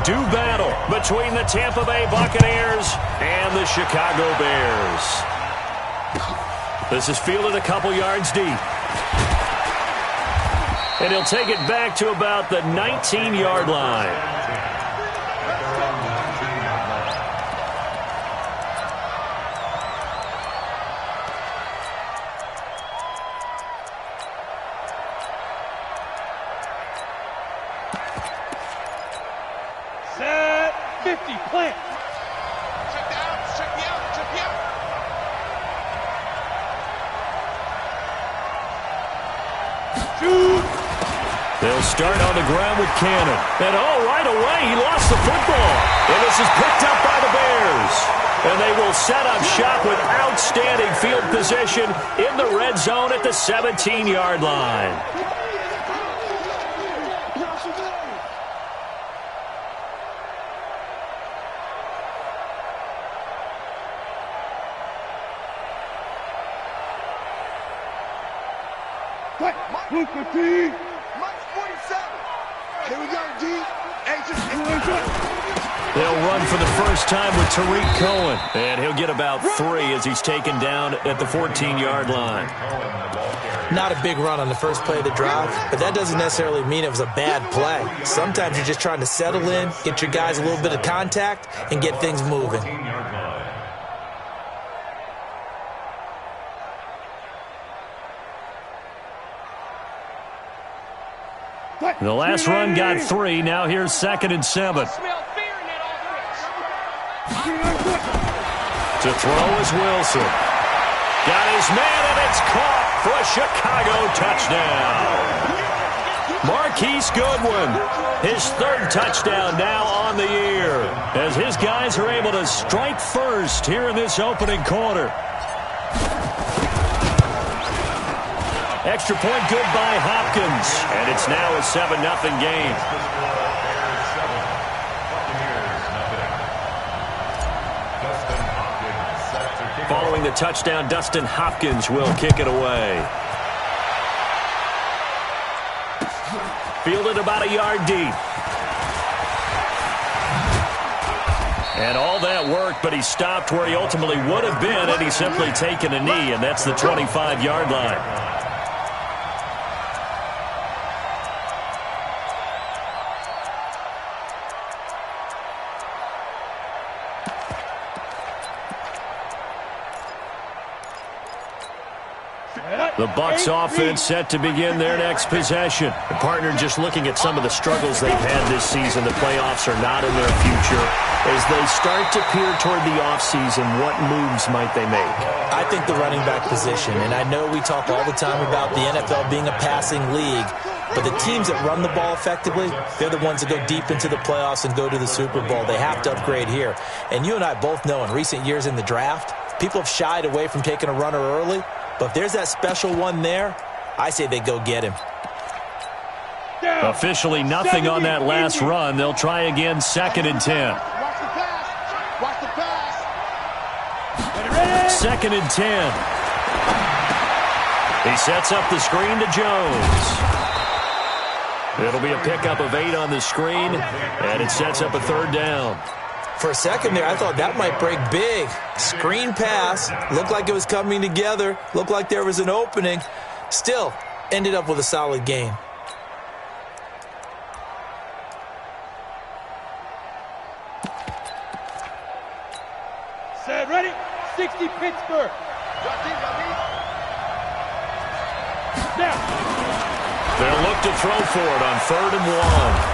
do battle between the Tampa Bay Buccaneers and the Chicago Bears. This is fielded a couple yards deep. And he'll take it back to about the 19-yard line. Set 50, plant. Check down, check me out, check me out. Shoot. They'll start on the ground with Cannon. And right away, he lost the football. And this is picked up by the Bears. And they will set up shop with outstanding field position in the red zone at the 17-yard line. Mike 47. Here we go, G. They'll run for the first time with Tariq Cohen. And he'll get about 3 as he's taken down at the 14-yard line. Not a big run on the first play of the drive, but that doesn't necessarily mean it was a bad play. Sometimes you're just trying to settle in, get your guys a little bit of contact, and get things moving. The last run got 3. Now here's 2nd and 7. To throw is Wilson. Got his man, and it's caught for a Chicago touchdown. Marquise Goodwin, his 3rd touchdown now on the year, as his guys are able to strike first here in this opening quarter. Extra point good by Hopkins, and it's now a 7-0 game. Following the touchdown, Dustin Hopkins will kick it away. Fielded about a yard deep. And all that work, but he stopped where he ultimately would have been had he simply taken a knee, and that's the 25-yard line. The Bucs offense set to begin their next possession. The partner just looking at some of the struggles they've had this season. The playoffs are not in their future. As they start to peer toward the offseason, what moves might they make? I think the running back position, and I know we talk all the time about the NFL being a passing league, but the teams that run the ball effectively, they're the ones that go deep into the playoffs and go to the Super Bowl. They have to upgrade here. And you and I both know in recent years in the draft, people have shied away from taking a runner early. But if there's that special one there, I say they go get him. Officially nothing on that last run. They'll try again, 2nd and 10. Watch the pass. Watch the pass. 2nd and 10. He sets up the screen to Jones. It'll be a pickup of 8 on the screen, and it sets up a 3rd down. For a second there, I thought that might break big. Screen pass. Looked like it was coming together. Looked like there was an opening. Still, ended up with a solid gain. Set, ready? 60, Pittsburgh. Now. They'll look to throw for it on 3rd and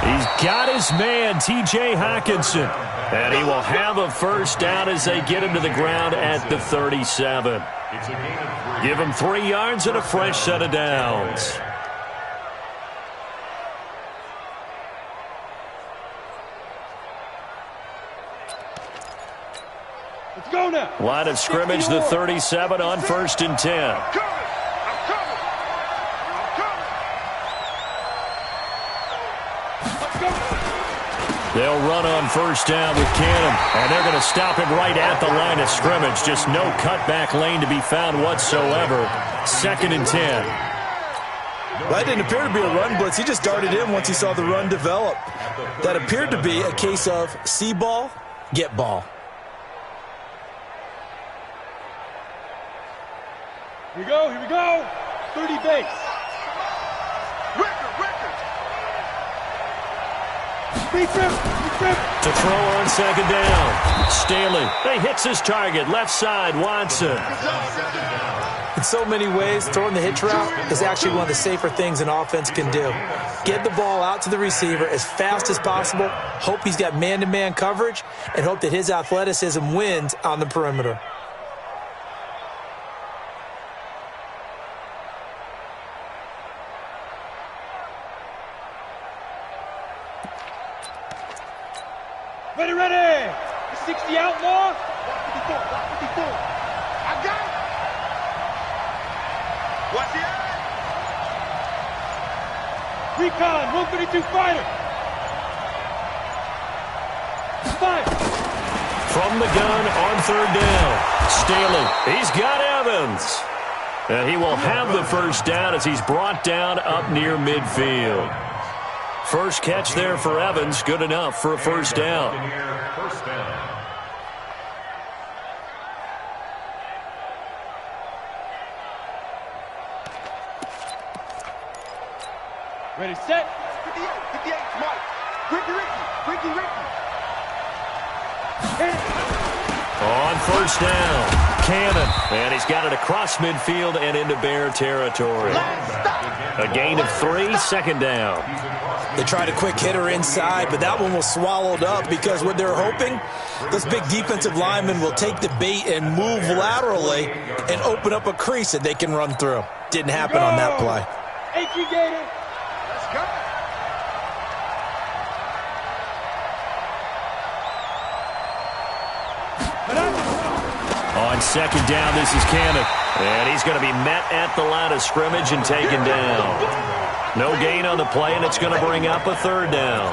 1. He's got his man, T.J. Hockenson. And he will have a first down as they get him to the ground at the 37. Give him 3 yards and a fresh set of downs. Let's go now. Line of scrimmage, the 37 on 1st and 10. They'll run on first down with Cannon, and they're going to stop him right at the line of scrimmage. Just no cutback lane to be found whatsoever. 2nd and 10. That didn't appear to be a run blitz. He just darted in once he saw the run develop. That appeared to be a case of see ball, get ball. Here we go, here we go. 30 base. Record. Speed trip. To throw on second down. Staley. He hits his target. Left side, Watson. In so many ways, throwing the hitch route is actually one of the safer things an offense can do. Get the ball out to the receiver as fast as possible, hope he's got man-to-man coverage, and hope that his athleticism wins on the perimeter. Ready. 60 outlaw. 54. I got it. What's the end? Recon, 132 fighter. 5. From the gun on third down. Staley. He's got Evans. And he will have the first down as he's brought down up near midfield. First catch there for Evans. Good enough for a first down. Ready, set. 58, Mike. Ricky. On first down, Cannon. And he's got it across midfield and into Bear territory. A gain of 3, second down. They tried a quick hitter inside, but that one was swallowed up because what they're hoping, this big defensive lineman will take the bait and move laterally and open up a crease that they can run through. Didn't happen on that play. Entry Gator. Let's go. On second down, this is Cannon. And he's going to be met at the line of scrimmage and taken down. No gain on the play, and it's going to bring up a third down.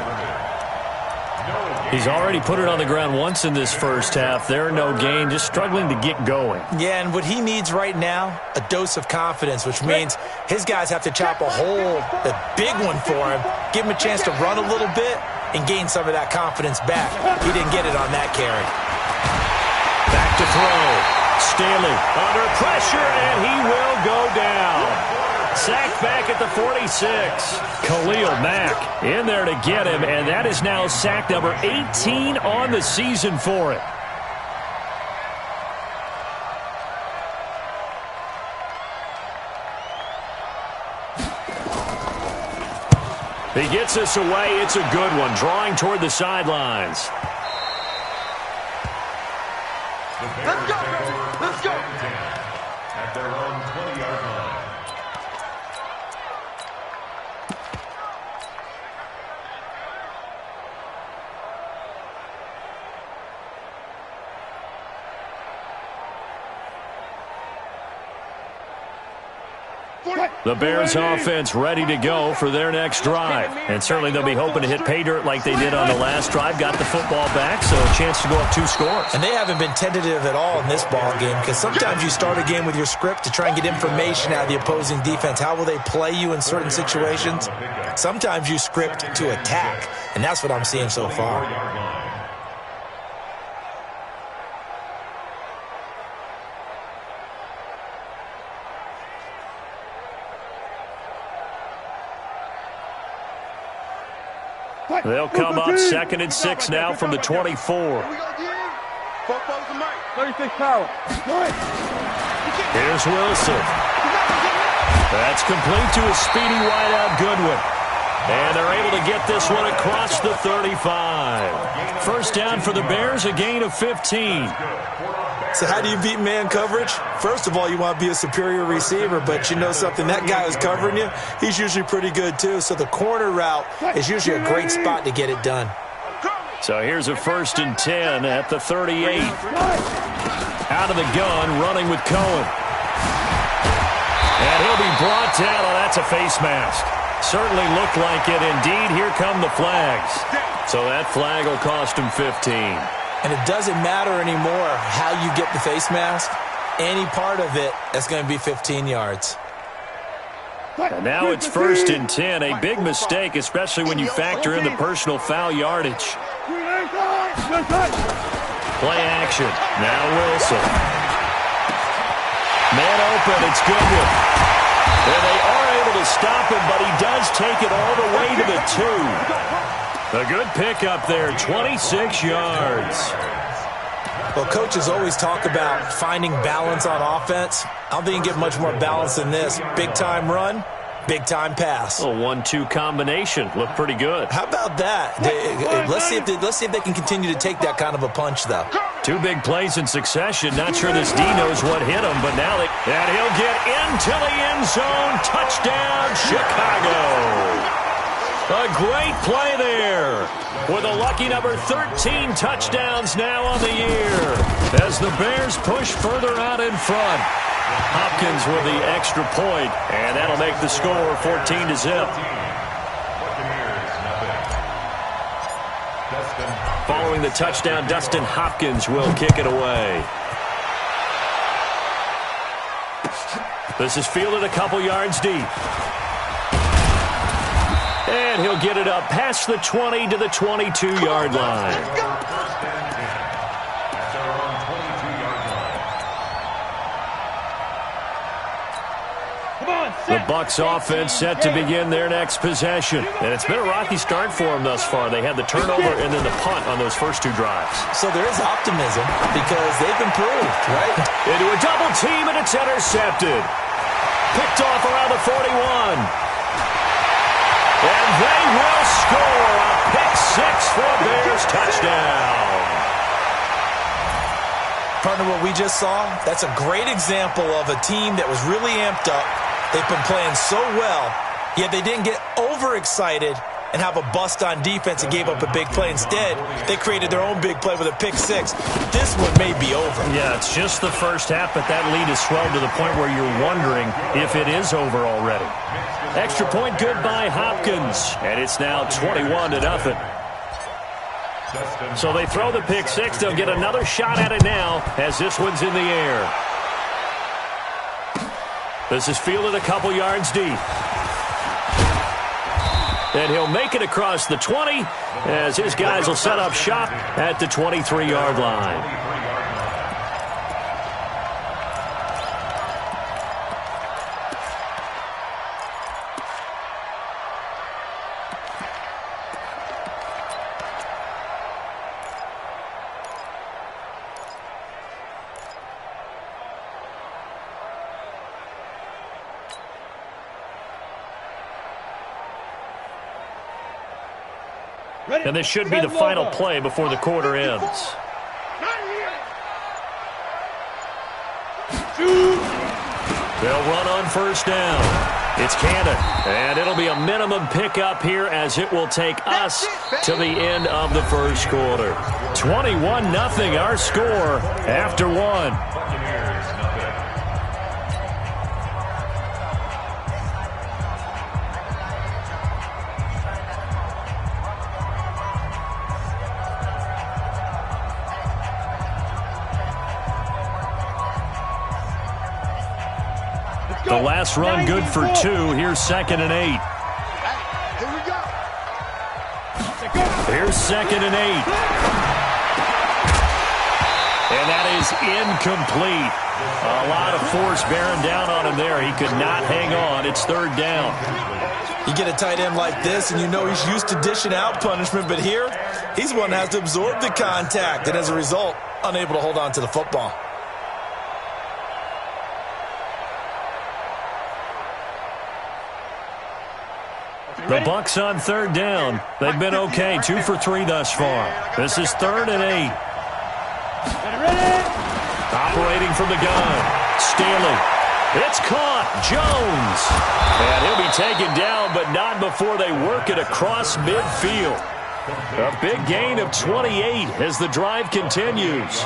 He's already put it on the ground once in this first half. There, no gain, just struggling to get going. Yeah, and what he needs right now, a dose of confidence, which means his guys have to chop a hole, a big one for him, give him a chance to run a little bit and gain some of that confidence back. He didn't get it on that carry. Back to throw. Staley under pressure, and he will go down. Sacked back at the 46. Khalil Mack in there to get him, and that is now sack number 18 on the season for him. He gets us away. It's a good one, drawing toward the sidelines. Let's go. At their own 20-yard line. The Bears offense ready to go for their next drive. And certainly they'll be hoping to hit pay dirt like they did on the last drive. Got the football back, so a chance to go up 2 scores. And they haven't been tentative at all in this ball game because sometimes you start a game with your script to try and get information out of the opposing defense. How will they play you in certain situations? Sometimes you script to attack, and that's what I'm seeing so far. They'll come up 2nd and 6 now from the 24. 36 power. Here's Wilson. That's complete to a speedy wideout Goodwin. And they're able to get this one across the 35. First down for the Bears, a gain of 15. So how do you beat man coverage? First of all, you want to be a superior receiver, but you know something, that guy who's covering you, he's usually pretty good too. So the corner route is usually a great spot to get it done. So here's a 1st and 10 at the 38. Out of the gun, running with Cohen. And he'll be brought down. Oh, that's a face mask. Certainly looked like it. Indeed, here come the flags. So that flag will cost him 15. And it doesn't matter anymore how you get the face mask. Any part of it, that's going to be 15 yards. And now it's 1st and 10, a big mistake, especially when you factor in the personal foul yardage. Play action. Now Wilson. Man open. It's Goodwin. And they are able to stop him, but he does take it all the way to the 2. A good pickup there, 26 yards. Well, coaches always talk about finding balance on offense. I don't think you can get much more balance than this. Big-time run, big-time pass. A 1-2 combination. Looked pretty good. How about that? Let's see if they can continue to take that kind of a punch, though. 2 big plays in succession. Not sure this D knows what hit him, but now and he'll get into the end zone. Touchdown, Chicago. A great play there with a lucky number 13 touchdowns now on the year as the Bears push further out in front. Hopkins with the extra point, and that'll make the score 14-0. Following the touchdown, Dustin Hopkins will kick it away. This is fielded a couple yards deep. And he'll get it up past the 20 to the 22-yard line. The Bucs offense set to begin their next possession. And it's been a rocky start for them thus far. They had the turnover and then the punt on those first 2 drives. So there is optimism because they've improved, right? Into a double team, and it's intercepted. Picked off around the 41. And they will score a pick-6 for a Bears touchdown. Partner, what we just saw, that's a great example of a team that was really amped up. They've been playing so well, yet they didn't get overexcited and have a bust on defense and gave up a big play. Instead, they created their own big play with a pick-6. This one may be over. Yeah, it's just the first half, but that lead has swelled to the point where you're wondering if it is over already. Extra point good by Hopkins, and it's now 21-0. So they throw the pick-6. They'll get another shot at it now as this one's in the air. This is fielded a couple yards deep. And he'll make it across the 20 as his guys will set up shop at the 23-yard line. And this should be the final play before the quarter ends. They'll run on first down. It's Cannon, and it'll be a minimum pickup here as it will take us to the end of the first quarter. 21-0 our score after 1. The last run good for 2. Here's 2nd and 8. Here we go. Here's 2nd and 8. And that is incomplete. A lot of force bearing down on him there. He could not hang on. It's 3rd down. You get a tight end like this, and you know he's used to dishing out punishment, but here, he's one that has to absorb the contact, and as a result, unable to hold on to the football. The Bucs on 3rd down. They've been okay. 2 for 3 thus far. This is 3rd and 8. Operating from the gun. Staley. It's caught. Jones. And he'll be taken down, but not before they work it across midfield. A big gain of 28 as the drive continues.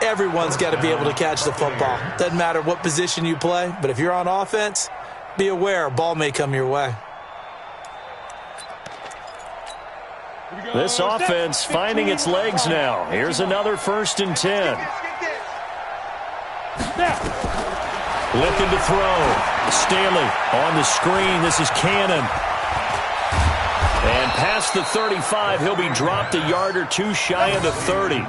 Everyone's got to be able to catch the football. Doesn't matter what position you play, but if you're on offense, be aware a ball may come your way. This offense finding its legs now. Here's another 1st and 10. Looking to throw. Stanley on the screen. This is Cannon. And past the 35, he'll be dropped a yard or two shy of the 30.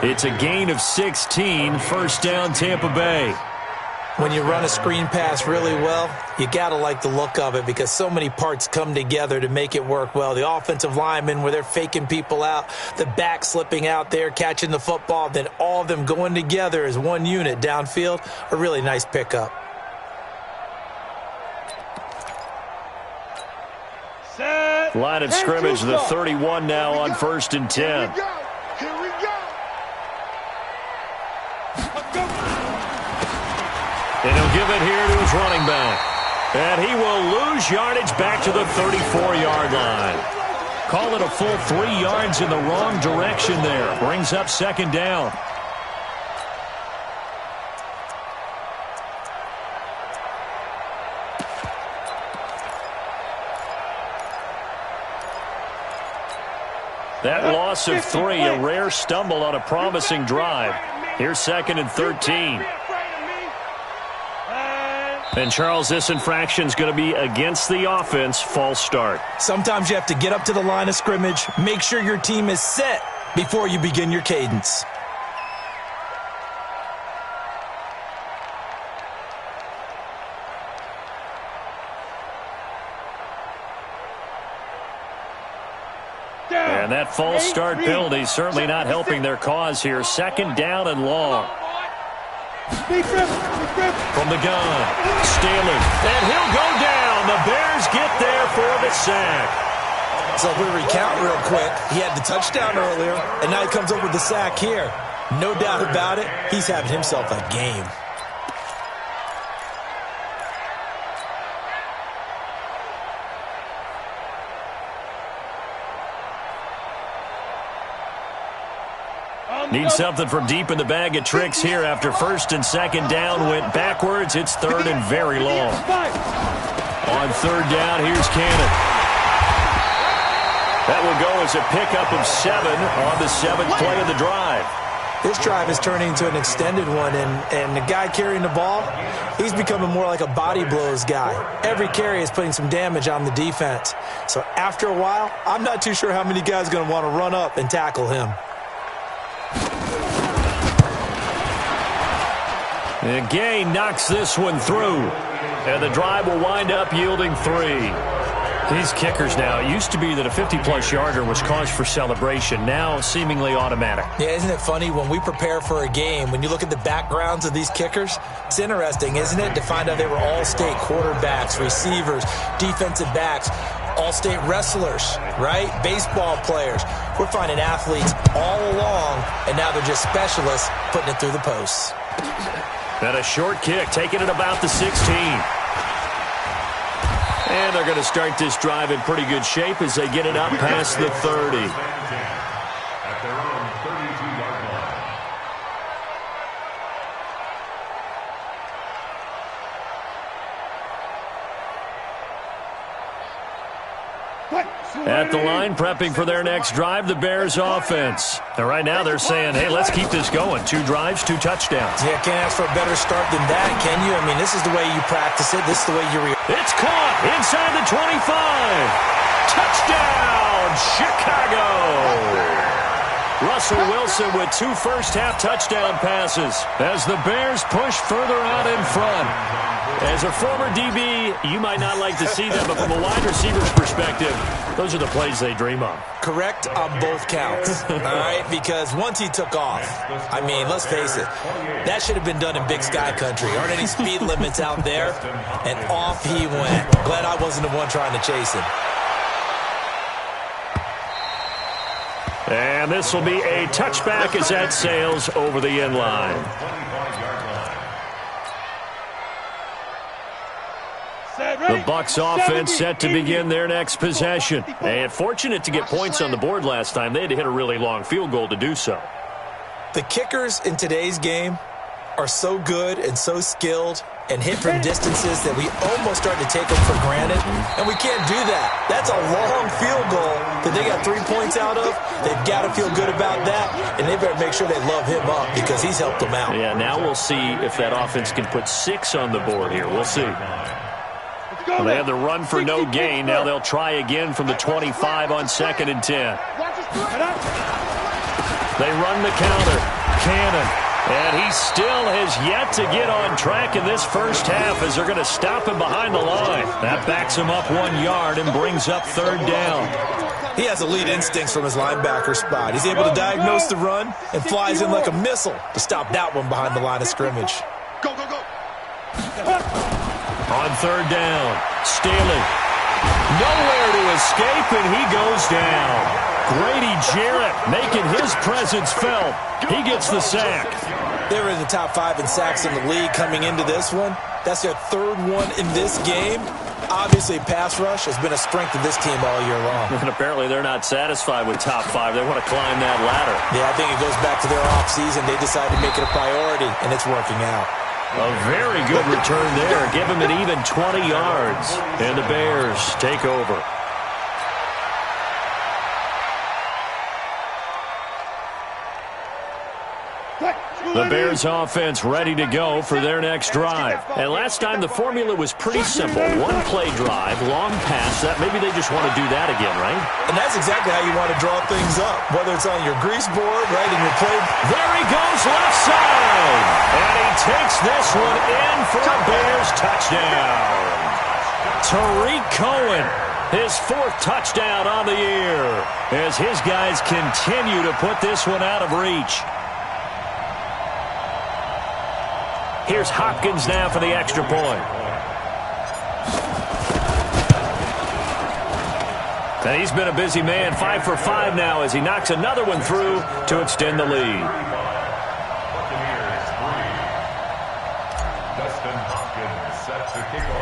It's a gain of 16, first down Tampa Bay. When you run a screen pass really well, you got to like the look of it because so many parts come together to make it work well. The offensive linemen, where they're faking people out, the back slipping out there, catching the football, then all of them going together as one unit downfield, a really nice pickup. Line of scrimmage, the 31 now on 1st and 10. Here we go. And he'll give it here to his running back. And he will lose yardage back to the 34-yard line. Call it a full 3 yards in the wrong direction there. Brings up 2nd down. That loss of 3, a rare stumble on a promising drive. Here's 2nd and 13. And Charles, this infraction's going to be against the offense. False start. Sometimes you have to get up to the line of scrimmage, make sure your team is set before you begin your cadence. And that false start penalty certainly not helping their cause here. 2nd down and long. From the gun, Stanley, and he'll go down. The Bears get there for the sack. So if we recount real quick, he had the touchdown earlier, and now he comes up with the sack here. No doubt about it, he's having himself a game. Need something from deep in the bag of tricks here after 1st and 2nd down. Went backwards. It's 3rd and very long. On 3rd down, here's Cannon. That will go as a pickup of 7 on the 7th play of the drive. This drive is turning into an extended one, and the guy carrying the ball, he's becoming more like a body blows guy. Every carry is putting some damage on the defense. So after a while, I'm not too sure how many guys are going to want to run up and tackle him. And Gay knocks this one through. And the drive will wind up yielding 3. These kickers now, it used to be that a 50-plus yarder was cause for celebration. Now seemingly automatic. Yeah, isn't it funny when we prepare for a game, when you look at the backgrounds of these kickers, it's interesting, isn't it, to find out they were all-state quarterbacks, receivers, defensive backs, all-state wrestlers, right? Baseball players. We're finding athletes all along, and now they're just specialists putting it through the posts. And a short kick, taking it about the 16. And they're going to start this drive in pretty good shape as they get it up past the 30. At their own 32-yard line. At the line, prepping for their next drive, the Bears offense. And right now they're saying, hey, let's keep this going. 2 drives, 2 touchdowns. Yeah, can't ask for a better start than that, can you? I mean, this is the way you practice it. This is the way you It's caught inside the 25. Touchdown, Chicago. Russell Wilson with 2 first-half touchdown passes as the Bears push further out in front. As a former DB, you might not like to see that, but from a wide receiver's perspective, those are the plays they dream of. correct on both counts, all right? Because once he took off, I mean, let's face it, that should have been done in Big Sky country. Aren't any speed limits out there? And off he went. Glad I wasn't the one trying to chase him. And this will be a touchback as that sails over the end line. The Bucs offense set to begin their next possession. And fortunate to get points on the board last time. They had to hit a really long field goal to do so. The kickers in today's game are so good and so skilled, and hit from distances that we almost start to take them for granted, and we can't do that. That's a long field goal that they got 3 points out of. They've got to feel good about that, and they better make sure they love him up because he's helped them out. Yeah, now we'll see if that offense can put 6 on the board here. We'll see. Well, they had the run for no gain. Now they'll try again from the 25 on 2nd and 10. They run the counter. Cannon. And he still has yet to get on track in this first half as they're going to stop him behind the line. That backs him up 1 yard and brings up 3rd down. He has elite instincts from his linebacker spot. He's able to diagnose the run and flies in like a missile to stop that one behind the line of scrimmage. Go, go, go. On 3rd down, Staley. Nowhere to escape, and he goes down. Grady Jarrett making his presence felt. He gets the sack. They were in the top 5 in sacks in the league coming into this one. That's their 3rd one in this game. Obviously, pass rush has been a strength of this team all year long. And apparently they're not satisfied with top 5. They want to climb that ladder. Yeah, I think it goes back to their offseason. They decided to make it a priority, and it's working out. A very good return there. Give him an even 20 yards. And the Bears take over. The Bears offense ready to go for their next drive. And last time the formula was pretty simple. 1-play drive, long pass. That maybe they just want to do that again, right? And that's exactly how you want to draw things up, whether it's on your grease board, right, in your play. There he goes, left side. And he takes this one in for a Bears touchdown. Tariq Cohen, his 4th touchdown on the year, as his guys continue to put this one out of reach. Here's Hopkins now for the extra point. And he's been a busy man, 5 for 5 now as he knocks another one through to extend the lead.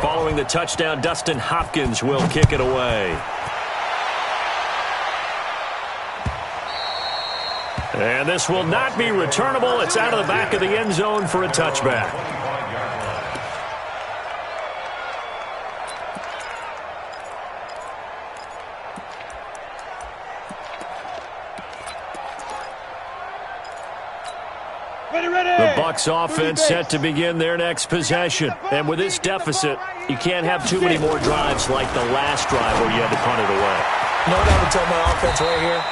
Following the touchdown, Dustin Hopkins will kick it away. And this will not be returnable. It's out of the back of the end zone for a touchback. The Bucs offense set to begin their next possession. And with this deficit, you can't have too many more drives like the last drive where you had to punt it away. You know what I would tell my offense right here?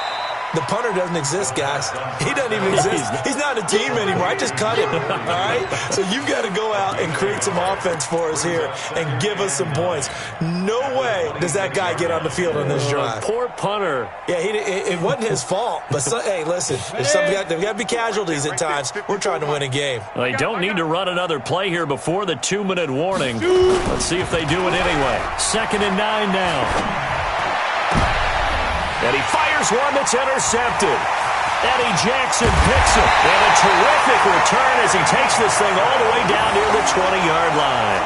The punter doesn't exist, guys. He doesn't even exist. He's not a team anymore. I just cut him, all right? So you've got to go out and create some offense for us here and give us some points. No way does that guy get on the field on this drive. Poor punter. Yeah, it wasn't his fault. But, hey, listen, there's got to be casualties at times. We're trying to win a game. Well, they don't need to run another play here before the 2-minute warning. Let's see if they do it anyway. 2nd and 9 now. And he fires one that's intercepted. Eddie Jackson picks it. And a terrific return as he takes this thing all the way down near the 20-yard line.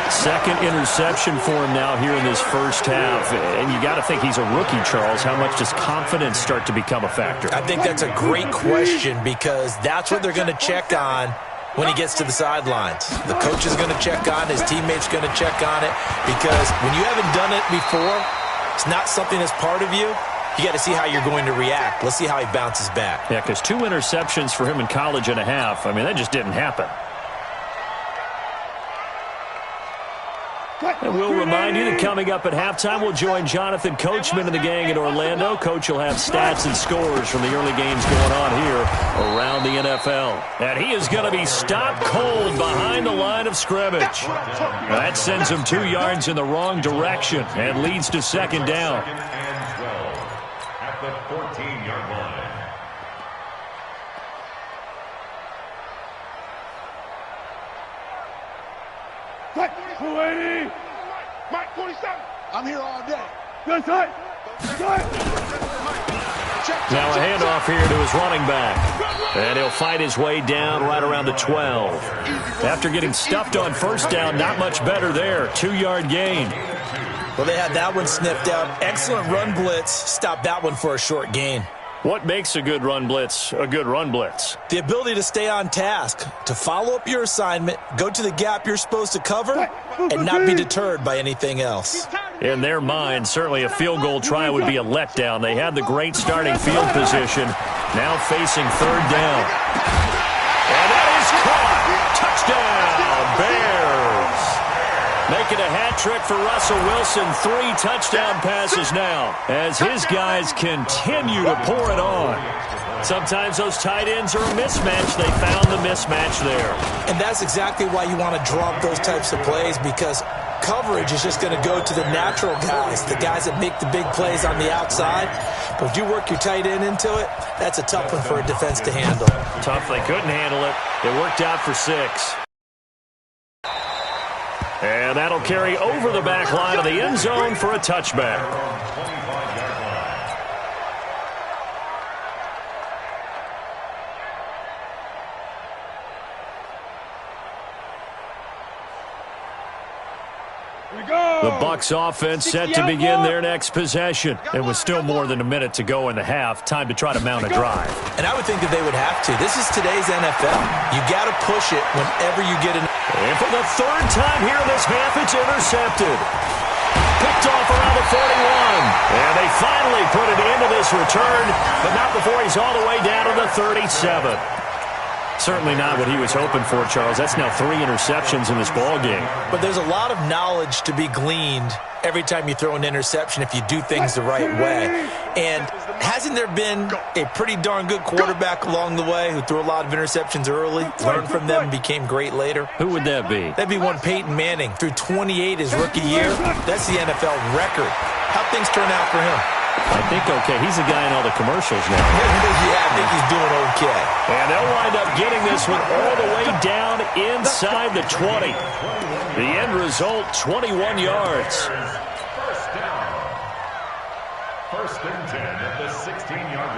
2nd interception for him now here in this first half. And you got to think he's a rookie, Charles. How much does confidence start to become a factor? I think that's a great question because that's what they're going to check on when he gets to the sidelines. The coach is going to check on it. His teammates are going to check on it because when you haven't done it before, it's not something that's part of you. You got to see how you're going to react. Let's see how he bounces back. Yeah, because 2 interceptions for him in college and a half. I mean, that just didn't happen. And we'll remind you that coming up at halftime, we'll join Jonathan Coachman and the gang in Orlando. Coach will have stats and scores from the early games going on here around the NFL. And he is going to be stopped cold behind the line of scrimmage. That sends him 2 yards in the wrong direction and leads to 2nd down. And 12 at the 14-yard line. Mike, 47. I'm here all day. Good side. Now a handoff here to his running back. And he'll fight his way down right around the 12. After getting stuffed on 1st down, not much better there. 2-yard gain. Well, they had that one sniffed out. Excellent run blitz. Stopped that one for a short gain. What makes a good run blitz a good run blitz? The ability to stay on task, to follow up your assignment, go to the gap you're supposed to cover, and not be deterred by anything else. In their mind, certainly a field goal try would be a letdown. They had the great starting field position, now facing third down. And that is caught. Touchdown, Bears. Making a hat trick for Russell Wilson. 3 touchdown passes now as his guys continue to pour it on. Sometimes those tight ends are a mismatch. They found the mismatch there. And that's exactly why you want to draw up those types of plays, because coverage is just going to go to the natural guys, the guys that make the big plays on the outside. But if you work your tight end into it, that's a tough one for a defense to handle. Tough, they couldn't handle it. It worked out for 6. And that'll carry over the back line of the end zone for a touchback. The Bucs offense set to begin their next possession. It was still more than a minute to go in the half. Time to try to mount a drive. And I would think that they would have to. This is today's NFL. You got to push it whenever you get in. And for the 3rd time here in this half, it's intercepted. Picked off around the 41. And they finally put it into this return, but not before he's all the way down to the 37. Certainly not what he was hoping for, Charles. That's now 3 interceptions in this ball game. But there's a lot of knowledge to be gleaned every time you throw an interception if you do things the right way. And hasn't there been a pretty darn good quarterback along the way who threw a lot of interceptions early, learned from them, and became great later? Who would that be? That'd be one Peyton Manning. Threw 28 his rookie year. That's the NFL record. How'd things turn out for him? I think okay. He's a guy in all the commercials now. Yeah, I think he's doing okay. And they'll wind up getting this one all the way down inside the 20. The end result, 21 yards. First down. 1st and 10 at the 16-yard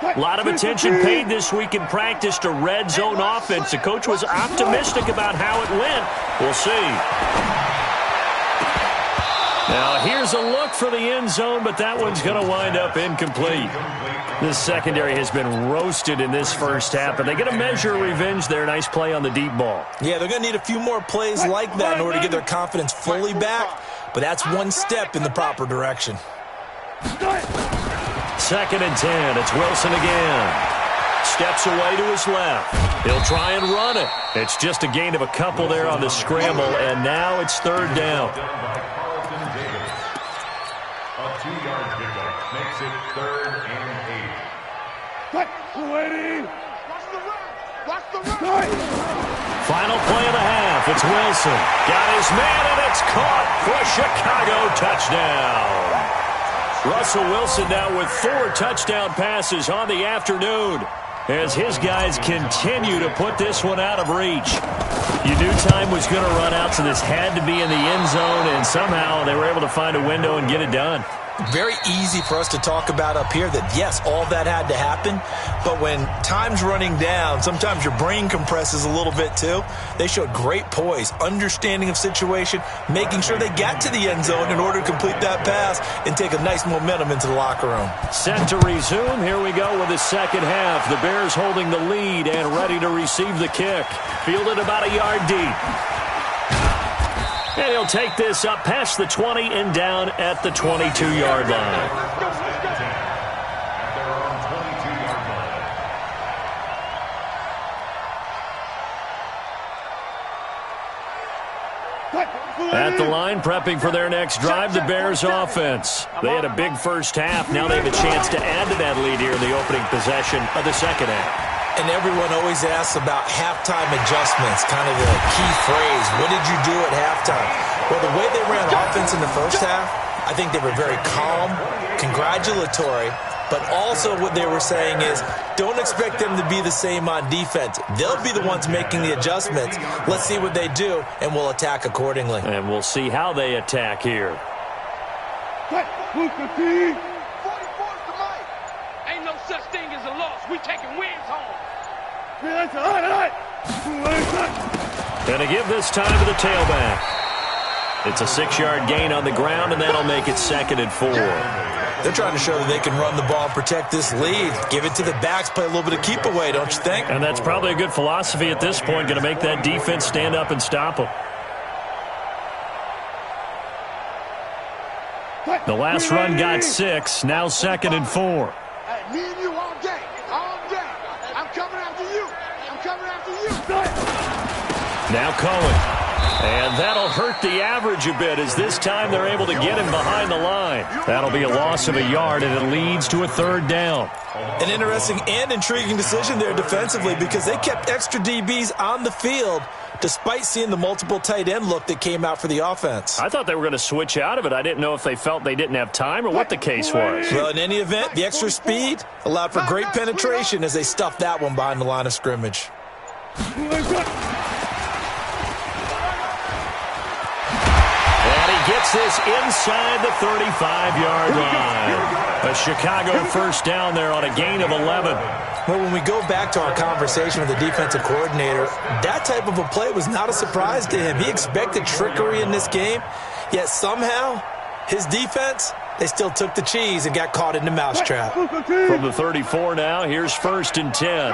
line. A lot of attention paid this week in practice to red zone offense. The coach was optimistic about how it went. We'll see. Now, here's a look for the end zone, but that one's going to wind up incomplete. This secondary has been roasted in this first half, and they get a measure of revenge there. Nice play on the deep ball. Yeah, they're going to need a few more plays like that in order to get their confidence fully back, but that's one step in the proper direction. 2nd and 10. It's Wilson again. Steps away to his left. He'll try and run it. It's just a gain of a couple there on the scramble, and now it's 3rd down. A 2-yard pickup makes it 3rd and 8. Final play of the half. It's Wilson. Got his man, and it's caught for a Chicago touchdown. Russell Wilson now with 4 touchdown passes on the afternoon as his guys continue to put this one out of reach. You knew time was going to run out, so this had to be in the end zone, and somehow they were able to find a window and get it done. Very easy for us to talk about up here that, yes, all that had to happen, but when time's running down, sometimes your brain compresses a little bit too. They showed great poise, understanding of situation, making sure they got to the end zone in order to complete that pass and take a nice momentum into the locker room. Set to resume. Here we go with the second half. The Bears holding the lead and ready to receive the kick. Fielded about a yard deep. And he'll take this up past the 20 and down at the 22-yard line. At the line, prepping for their next drive, the Bears offense. They had a big first half. Now they have a chance to add to that lead here in the opening possession of the second half. And everyone always asks about halftime adjustments, kind of the key phrase. What did you do at halftime? Well, the way they ran offense in the first half, I think they were very calm, congratulatory, but also what they were saying is don't expect them to be the same on defense. They'll be the ones making the adjustments. Let's see what they do, and we'll attack accordingly. And we'll see how they attack here. Ain't no such thing as a loss. We taking wins home. And to give this time to the tailback. It's a 6-yard gain on the ground, and that'll make it 2nd and 4. They're trying to show that they can run the ball and protect this lead. Give it to the backs, play a little bit of keep away, don't you think? And that's probably a good philosophy at this point, going to make that defense stand up and stop them. The last run got 6, now 2nd and 4. Hey, me and you all day, all day. I'm coming after you. I'm coming after you. Now Cohen. And that'll hurt the average a bit as this time they're able to get him behind the line. That'll be a loss of a yard, and it leads to a 3rd down. An interesting and intriguing decision there defensively because they kept extra DBs on the field despite seeing the multiple tight end look that came out for the offense. I thought they were going to switch out of it. I didn't know if they felt they didn't have time or what the case was. Well, in any event, the extra speed allowed for great penetration as they stuffed that one behind the line of scrimmage. Gets this inside the 35-yard line. A Chicago 1st down there on a gain of 11. Well, when we go back to our conversation with the defensive coordinator, that type of a play was not a surprise to him. He expected trickery in this game, yet somehow his defense, they still took the cheese and got caught in the mousetrap. From the 34 now, here's 1st and 10.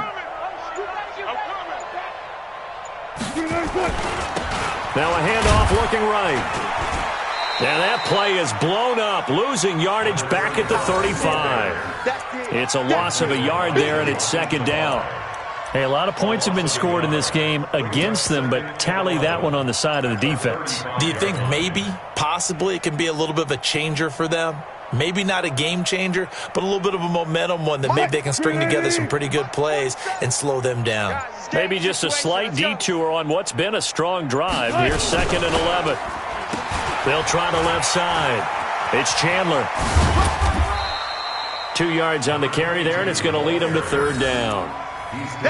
Now a handoff looking right. And that play is blown up, losing yardage back at the 35. It's a loss of a yard there, and it's 2nd down. Hey, a lot of points have been scored in this game against them, but tally that one on the side of the defense. Do you think maybe, possibly, it can be a little bit of a changer for them? Maybe not a game changer, but a little bit of a momentum one that maybe they can string together some pretty good plays and slow them down. Maybe just a slight detour on what's been a strong drive. Here's 2nd and 11. They'll try the left side. It's Chandler. 2 yards on the carry there, and it's going to lead them to 3rd down.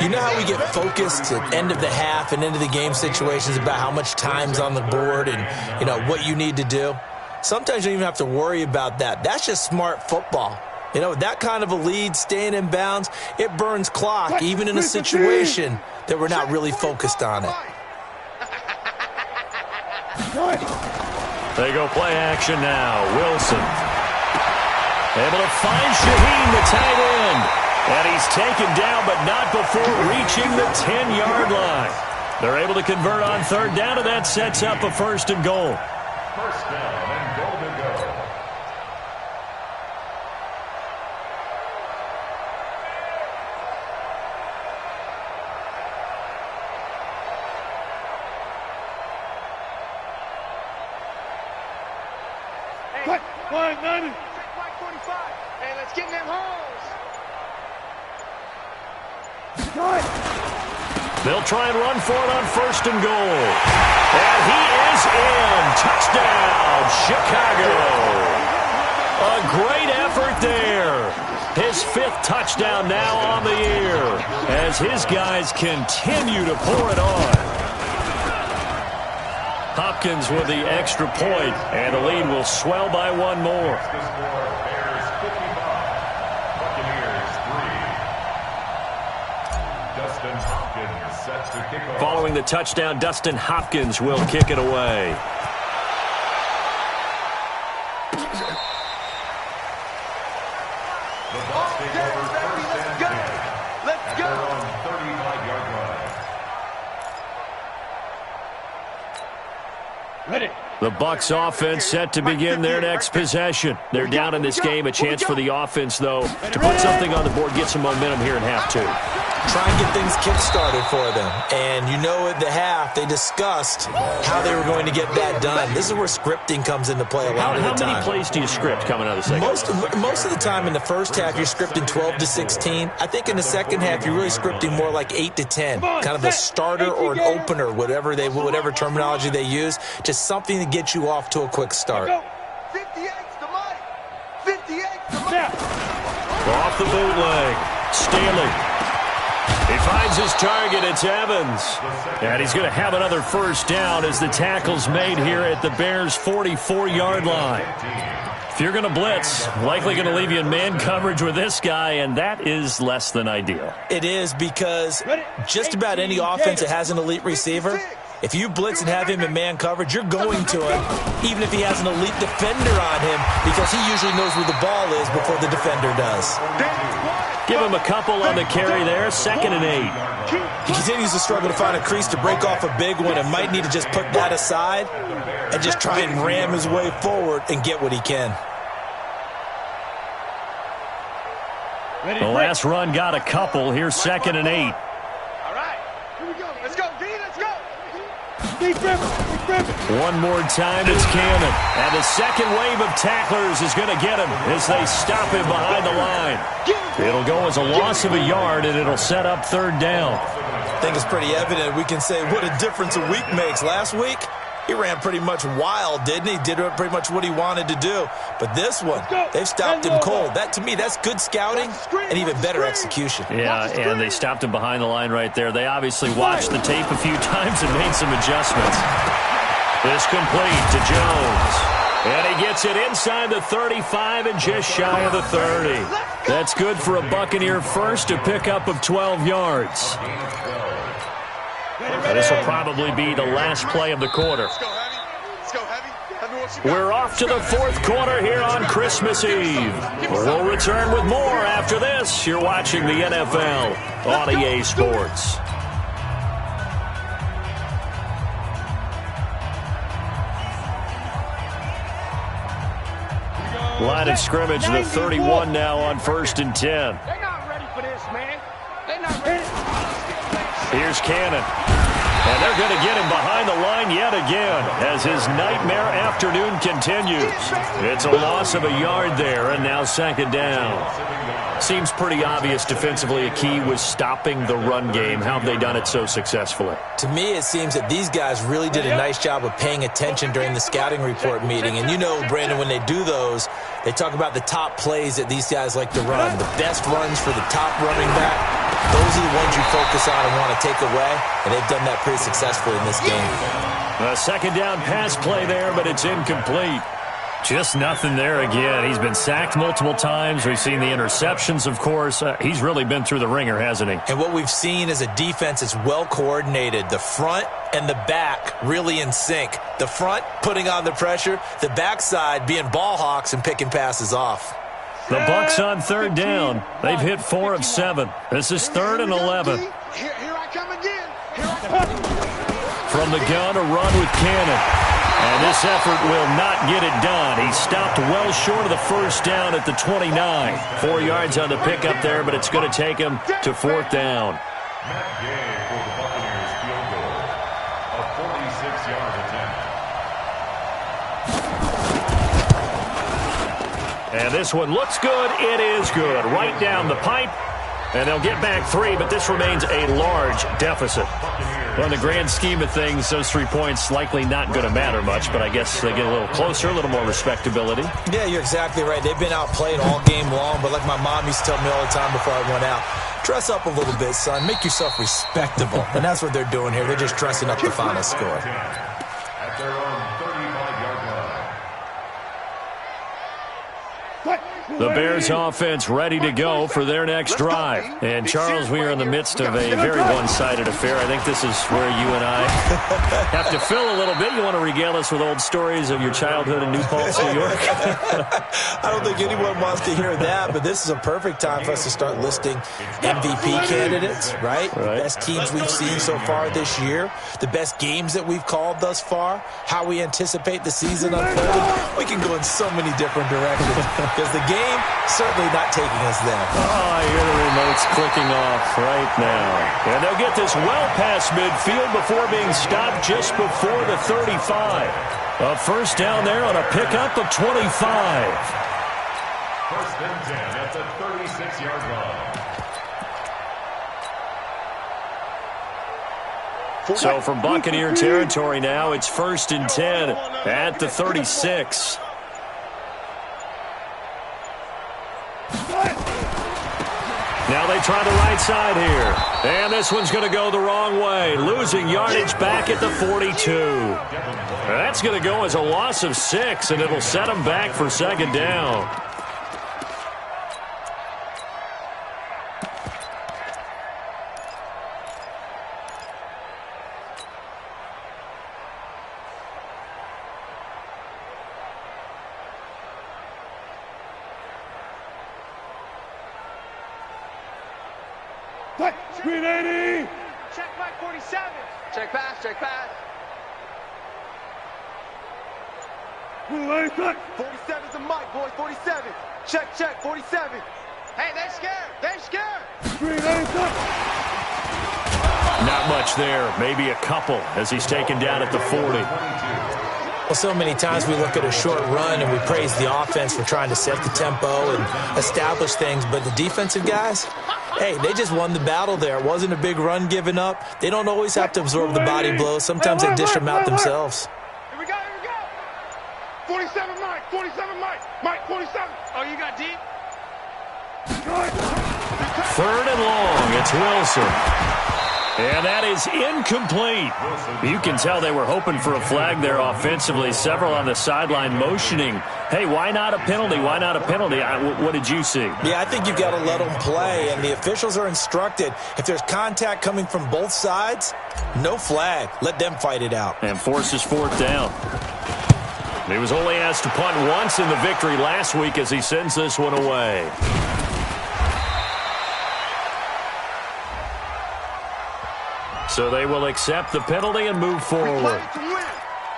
You know how we get focused at end of the half and end of the game situations about how much time's on the board and, you know, what you need to do? Sometimes you don't even have to worry about that. That's just smart football. You know, with that kind of a lead, staying in bounds, it burns clock, even in a situation that we're not really focused on it. They go play action now. Wilson. Able to find Shaheen, the tight end. And he's taken down, but not before reaching the 10-yard line. They're able to convert on 3rd down, and that sets up a 1st and goal. 1st down and goal to go. Hey, let's get in them holes. They'll try and run for it on 1st and goal. And he is in. Touchdown, Chicago. A great effort there. His 5th touchdown now on the year as his guys continue to pour it on. Hopkins with the extra point, and the lead will swell by 1 more. Bears 55, Buccaneers 3. Dustin Hopkins set to kick off. Following the touchdown, Dustin Hopkins will kick it away. The Bucs take over 1st and 10. Let's go. On 35-yard line. Ready. The Bucs offense set to begin their next possession. They're down in this game. A chance for the offense, though, to put something on the board, get some momentum here in half 2. Try and get things kick-started for them. And you know at the half, they discussed how they were going to get that done. This is where scripting comes into play a lot of the time. How many plays do you script coming out of the second? Most of the time in the first half, you're scripting 12 to 16. I think in the second half, you're really scripting more like 8 to 10. Kind of a starter or an opener, whatever terminology they use. Just something to get you off to a quick start. 58's the money. 58's the money. Off the bootleg. Staley. He finds his target. It's Evans. And he's going to have another 1st down as the tackle's made here at the Bears' 44-yard line. If you're going to blitz, likely going to leave you in man coverage with this guy, and that is less than ideal. It is because just about any offense that has an elite receiver, If you blitz and have him in man coverage, you're going to him, even if he has an elite defender on him, because he usually knows where the ball is before the defender does. Give him a couple on the carry there, 2nd and 8. He continues to struggle to find a crease to break off a big one and might need to just put that aside and just try and ram his way forward and get what he can. The last run got a couple. Here's 2nd and 8. All right, here we go. Let's go, D. Let's go. Deep river. One more time, it's Cannon. And the second wave of tacklers is going to get him as they stop him behind the line. It'll go as a loss of a yard, and it'll set up 3rd down. I think it's pretty evident. We can say what a difference a week makes. Last week, he ran pretty much wild, didn't he? Did pretty much what he wanted to do. But this one, they've stopped him cold. That, to me, that's good scouting and even better execution. Yeah, and they stopped him behind the line right there. They obviously watched the tape a few times and made some adjustments. This complete to Jones. And he gets it inside the 35 and just shy of the 30. That's good for a Buccaneer first, a pickup of 12 yards. This will probably be the last play of the quarter. We're off to the 4th quarter here on Christmas Eve. We'll return with more after this. You're watching the NFL on EA Sports. Line of scrimmage, the 31 now on 1st and 10. They're not ready for this, man. They're not ready. Here's Cannon. And they're going to get him behind the line yet again as his nightmare afternoon continues. It's a loss of a yard there, and now 2nd down. Seems pretty obvious defensively a key was stopping the run game. How have they done it so successfully? To me, it seems that these guys really did a nice job of paying attention during the scouting report meeting. And you know, Brandon, when they do those, they talk about the top plays that these guys like to run. The best runs for the top running back, those are the ones you focus on and want to take away. And they've done that pretty successfully in this game. A 2nd down pass play there, but it's incomplete. Just nothing there again. He's been sacked multiple times. We've seen the interceptions, of course. He's really been through the ringer, hasn't he? And what we've seen is a defense that's well coordinated. The front and the back really in sync. The front putting on the pressure. The backside being ball hawks and picking passes off. The Bucs on 3rd down. They've hit 4 of 7. This is 3rd and 11. Here I come again. Here I come. From the gun, a run with Cannon. And this effort will not get it done. He stopped well short of the 1st down at the 29. 4 yards on the pickup there, but it's going to take him to 4th down. Matt Gay for the Buccaneers field goal. A 46-yard attempt. And this one looks good. It is good. Right down the pipe. And they'll get back 3, but this remains a large deficit. Well, in the grand scheme of things, those 3 points likely not going to matter much, but I guess they get a little closer, a little more respectability. Yeah, you're exactly right. They've been outplayed all game long, but like my mom used to tell me all the time before I went out, dress up a little bit, son. Make yourself respectable. And that's what they're doing here. They're just dressing up the final score. At their own 35-yard line. The Bears offense ready to go for their next drive. And, Charles, we are in the midst of a very one-sided affair. I think this is where you and I have to fill a little bit. You want to regale us with old stories of your childhood in New Paltz, New York? I don't think anyone wants to hear that, but this is a perfect time for us to start listing MVP candidates, right? Best teams we've seen so far this year, the best games that we've called thus far, how we anticipate the season unfolding. We can go in so many different directions because the game certainly not taking us there. Oh, I hear the remote's clicking off right now. And they'll get this well past midfield before being stopped just before the 35. A 1st down there on a pickup of 25. 1st and 10 at the 36-yard line. So from Buccaneer territory now, it's 1st and 10 at the 36. Now they try the right side here. And this one's going to go the wrong way. Losing yardage back at the 42. That's going to go as a loss of 6, and it'll set them back for 2nd down. Screen 80. Check back 47. Check pass, check pass. 47's the mic, boys. 47. Check, 47. Hey, they scared. Screen 80. Not much there. Maybe a couple as he's taken down at the 40. Well, so many times we look at a short run and we praise the offense for trying to set the tempo and establish things, but the defensive guys, hey, they just won the battle there. It wasn't a big run given up. They don't always have to absorb the body blows. Sometimes they dish them out themselves. Here we go. 47 Mike. 47 Mike. Mike 47. Oh, you got deep? Third and long. It's Wilson. And that is incomplete. You can tell they were hoping for a flag there offensively. Several on the sideline motioning, hey, why not a penalty? Why not a penalty? What did you see? Yeah, I think you've got to let them play, and the officials are instructed. If there's contact coming from both sides, no flag. Let them fight it out. And forces fourth down. He was only asked to punt once in the victory last week as he sends this one away. So they will accept the penalty and move forward.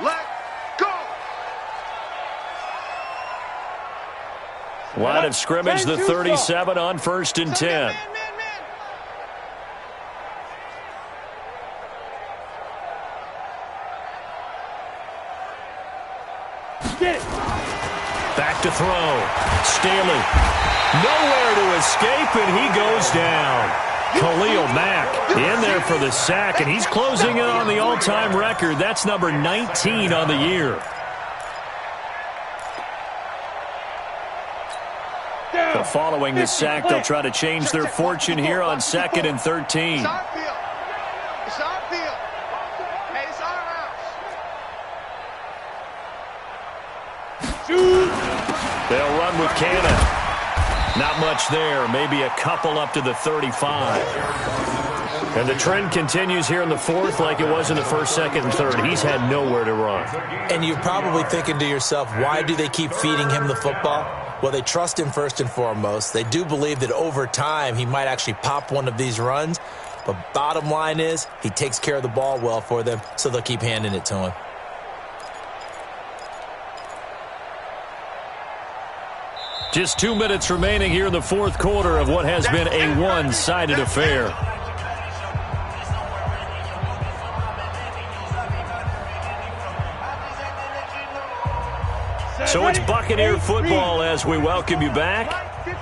Let's go. Line of scrimmage, the 37 on 1st and 10. Back to throw. Staley. Nowhere to escape, and he goes down. Khalil Mack in there for the sack, and he's closing in on the all-time record. That's number 19 on the year. But following this sack, they'll try to change their fortune here on 2nd and 13. It's our field. It's our field. Hey, it's our house. They'll run with Cannon. Not much there. Maybe a couple up to the 35. And the trend continues here in the fourth like it was in the first, second, and third. He's had nowhere to run. And you're probably thinking to yourself, why do they keep feeding him the football? Well, they trust him first and foremost. They do believe that over time he might actually pop one of these runs. But bottom line is he takes care of the ball well for them, so they'll keep handing it to him. Just 2 minutes remaining here in the fourth quarter of what has been a one-sided affair. So it's Buccaneer football as we welcome you back.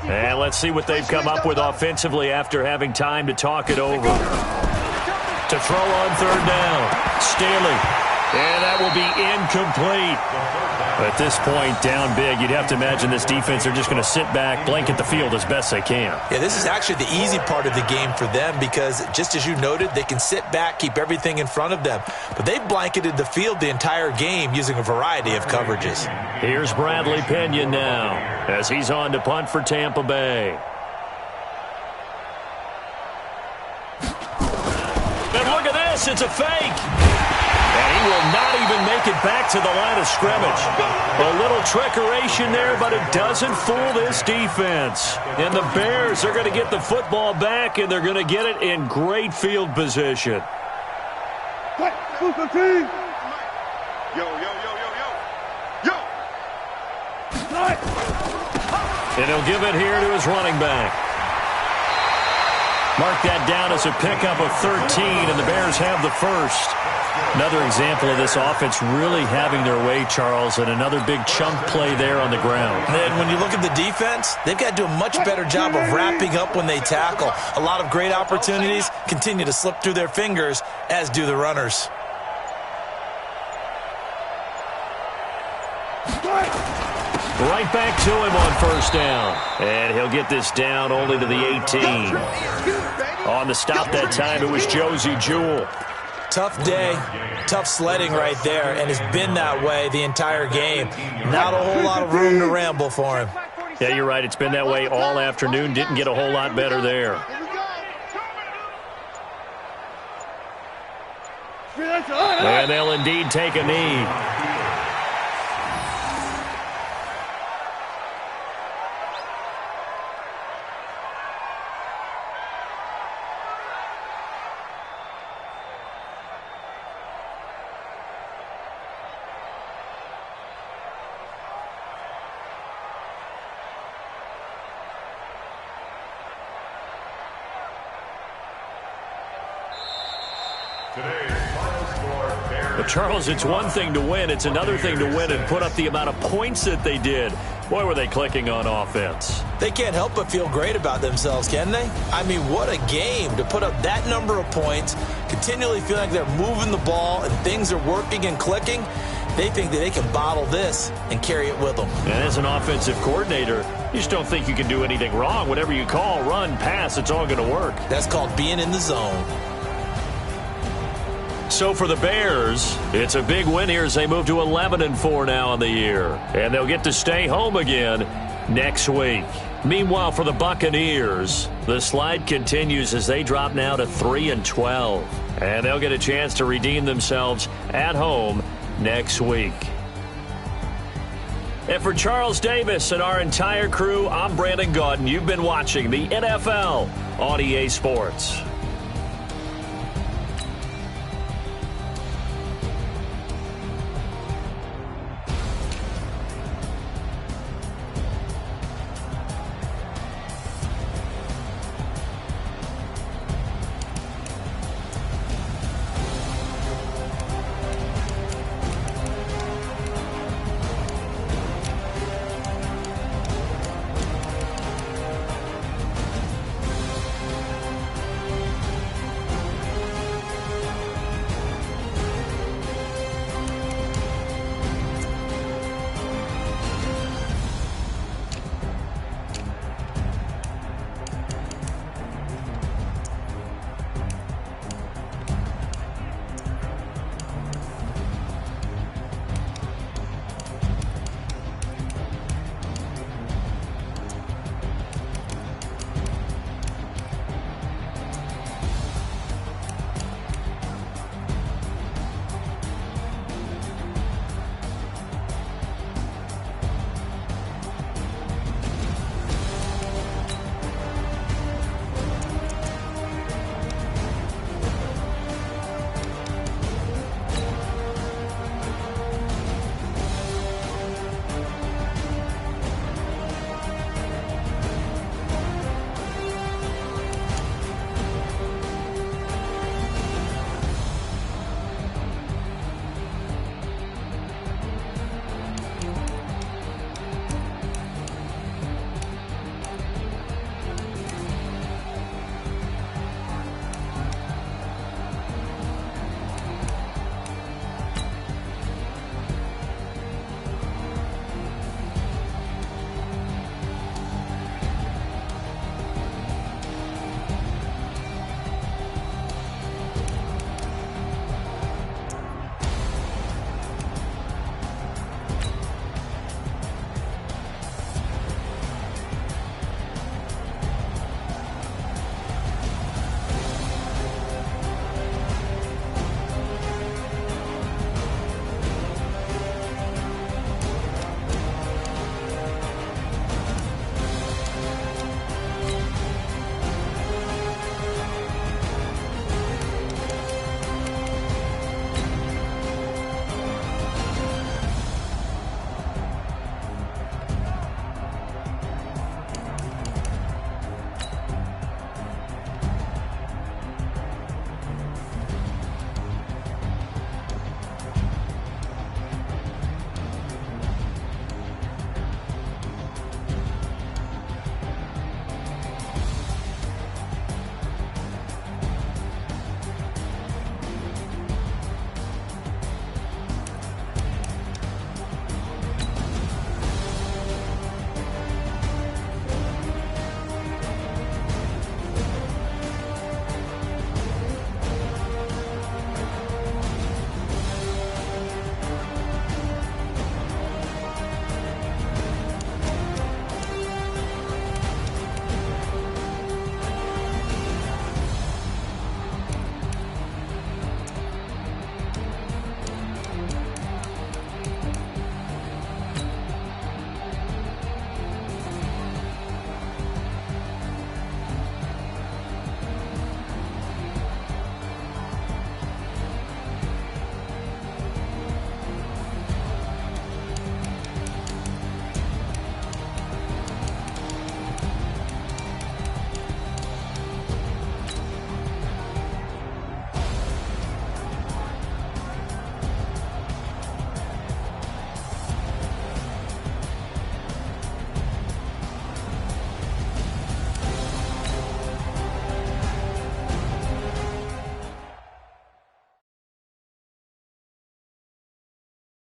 And let's see what they've come up with offensively after having time to talk it over. To throw on third down. Staley. And that will be incomplete. At this point, down big, you'd have to imagine this defense are just going to sit back, blanket the field as best they can. Yeah, this is actually the easy part of the game for them because, just as you noted, they can sit back, keep everything in front of them. But they've blanketed the field the entire game using a variety of coverages. Here's Bradley Pinion now as he's on to punt for Tampa Bay. And look at this, it's a fake. And he will not even make it back to the line of scrimmage. A little trickeration there, but it doesn't fool this defense. And the Bears are going to get the football back, and they're going to get it in great field position. And he'll give it here to his running back. Mark that down as a pickup of 13, and the Bears have the first. Another example of this offense really having their way, Charles, and another big chunk play there on the ground. And then when you look at the defense, they've got to do a much better job of wrapping up when they tackle. A lot of great opportunities continue to slip through their fingers, as do the runners. Right back to him on first down. And he'll get this down only to the 18. On the stop that time, it was Josie Jewell. Tough day, tough sledding right there, and it's been that way the entire game. Not a whole lot of room to ramble for him. Yeah, you're right. It's been that way all afternoon. Didn't get a whole lot better there. And they'll indeed take a knee. Today's final score, Bears. But, Charles, it's one thing to win. It's another thing to win and put up the amount of points that they did. Boy, were they clicking on offense. They can't help but feel great about themselves, can they? I mean, what a game to put up that number of points, continually feeling like they're moving the ball and things are working and clicking. They think that they can bottle this and carry it with them. And as an offensive coordinator, you just don't think you can do anything wrong. Whatever you call, run, pass, it's all going to work. That's called being in the zone. So for the Bears, it's a big win here as they move to 11-4 now on the year. And they'll get to stay home again next week. Meanwhile, for the Buccaneers, the slide continues as they drop now to 3-12. And they'll get a chance to redeem themselves at home next week. And for Charles Davis and our entire crew, I'm Brandon Gaudin. You've been watching the NFL on EA Sports.